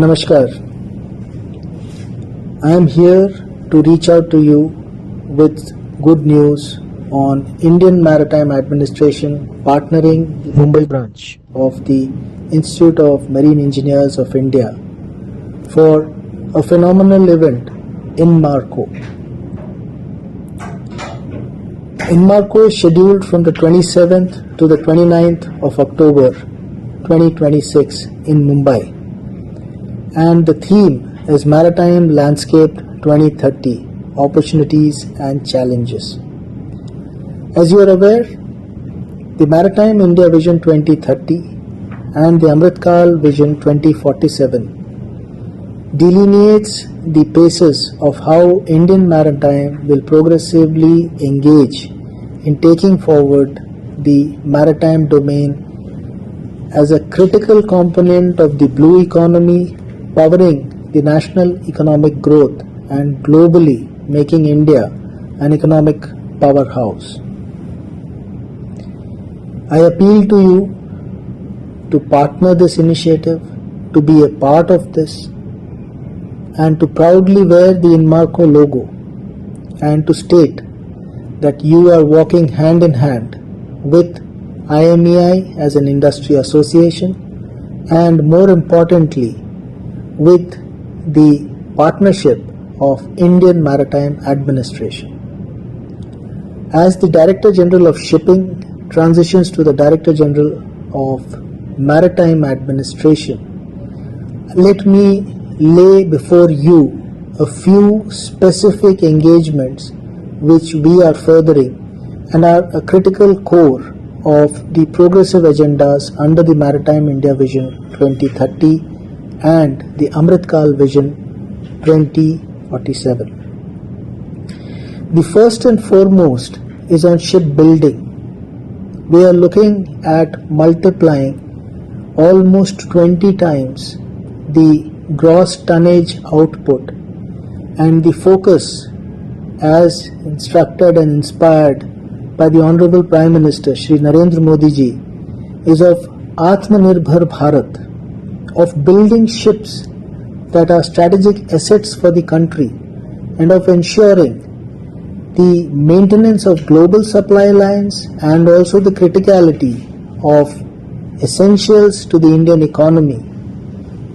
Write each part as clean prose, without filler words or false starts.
Namaskar. I am here to reach out to you with good news on Indian Maritime Administration partnering the Mumbai branch of the Institute of Marine Engineers of India for a phenomenal event, Inmarco. Inmarco is scheduled from the 27th to the 29th of October 2026 in Mumbai, and the theme is Maritime Landscape 2030, Opportunities and Challenges. As you are aware, the Maritime India Vision 2030 and the Amritkal Vision 2047 delineates the paces of how Indian maritime will progressively engage in taking forward the maritime domain as a critical component of the blue economy, powering the national economic growth and globally making India an economic powerhouse. I appeal to you to partner this initiative, to be a part of this, and to proudly wear the Inmarco logo and to state that you are walking hand in hand with IMEI as an industry association, and more importantly with the partnership of Indian Maritime Administration. As the Director General of Shipping transitions to the Director General of Maritime Administration, let me lay before you a few specific engagements which we are furthering and are a critical core of the progressive agendas under the Maritime India Vision 2030 and the Amritkal Vision 2047. The first and foremost is on shipbuilding. We are looking at multiplying almost 20 times the gross tonnage output, and the focus, as instructed and inspired by the Honorable Prime Minister Shri Narendra Modi ji, is of Atmanirbhar Bharat, of building ships that are strategic assets for the country and of ensuring the maintenance of global supply lines and also the criticality of essentials to the Indian economy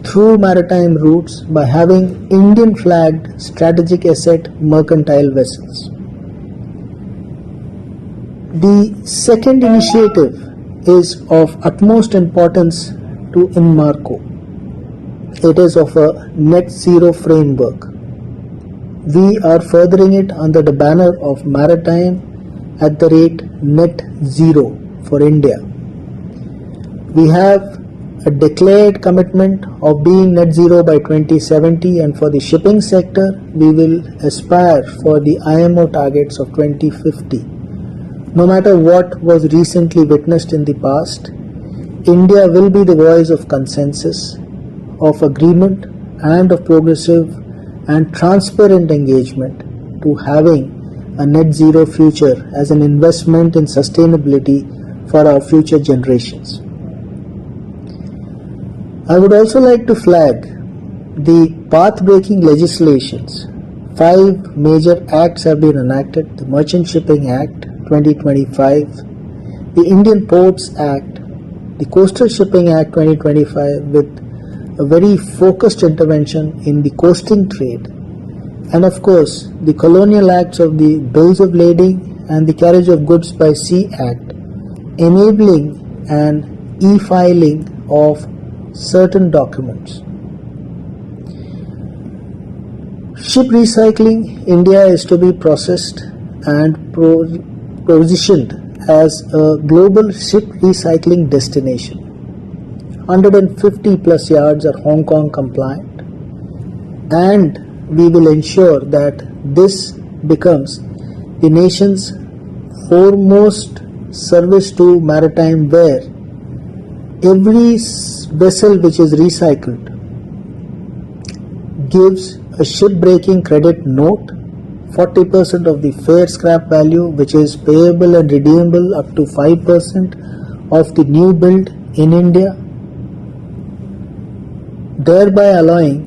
through maritime routes by having Indian flagged strategic asset mercantile vessels. The second initiative is of utmost importance to Inmarco. It is of a net zero framework. We are furthering it under the banner of Maritime @net zero for India. We have a declared commitment of being net zero by 2070, and for the shipping sector we will aspire for the IMO targets of 2050. No matter what was recently witnessed in the past, India will be the voice of consensus, of agreement, and of progressive and transparent engagement to having a net zero future as an investment in sustainability for our future generations. I would also like to flag the path-breaking legislations. 5 major acts have been enacted: the Merchant Shipping Act 2025, the Indian Ports Act, the Coastal Shipping Act 2025 with a very focused intervention in the coasting trade, and of course the Colonial Acts of the Bills of Lading and the Carriage of Goods by Sea Act, enabling an e-filing of certain documents. Ship recycling, India is to be processed and positioned as a global ship recycling destination. 150 plus yards are Hong Kong compliant, and we will ensure that this becomes the nation's foremost service to maritime, where every vessel which is recycled gives a ship breaking credit note, 40% of the fair scrap value which is payable and redeemable up to 5% of the new build in India, thereby allowing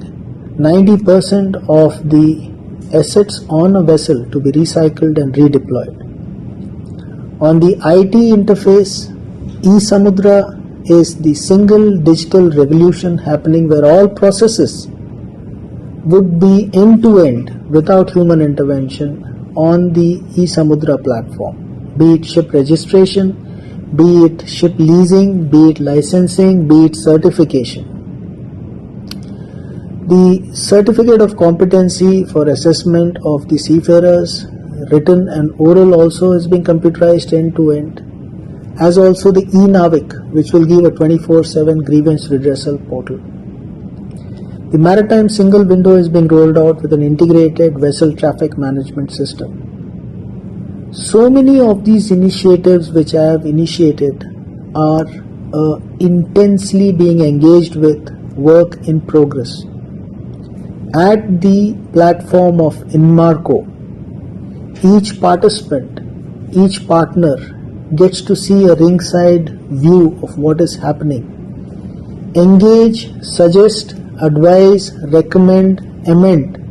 90% of the assets on a vessel to be recycled and redeployed. On the IT interface, e-Samudra is the single digital revolution happening where all processes would be end-to-end without human intervention on the e-Samudra platform, be it ship registration, be it ship leasing, be it licensing, be it certification. The certificate of competency for assessment of the seafarers, written and oral, also is being computerized end-to-end, as also the e-Navik, which will give a 24/7 grievance redressal portal. The Maritime single window is being rolled out with an integrated vessel traffic management system. So many of these initiatives which I have initiated are intensely being engaged with work in progress. At the platform of Inmarco, each participant, each partner gets to see a ringside view of what is happening. Engage, suggest, advise, recommend, amend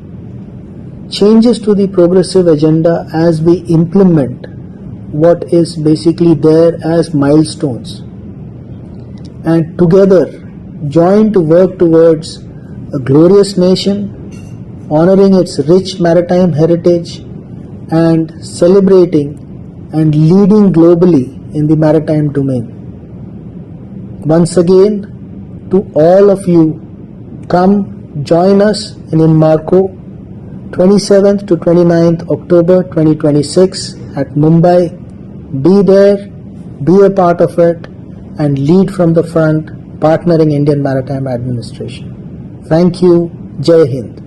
changes to the progressive agenda as we implement what is basically there as milestones, and together join to work towards a glorious nation, honoring its rich maritime heritage and celebrating and leading globally in the maritime domain. Once again, to all of you, come join us in Inmarco 27th to 29th October 2026 at Mumbai. Be there, be a part of it, and lead from the front, partnering Indian Maritime Administration. Thank you. Jai Hind.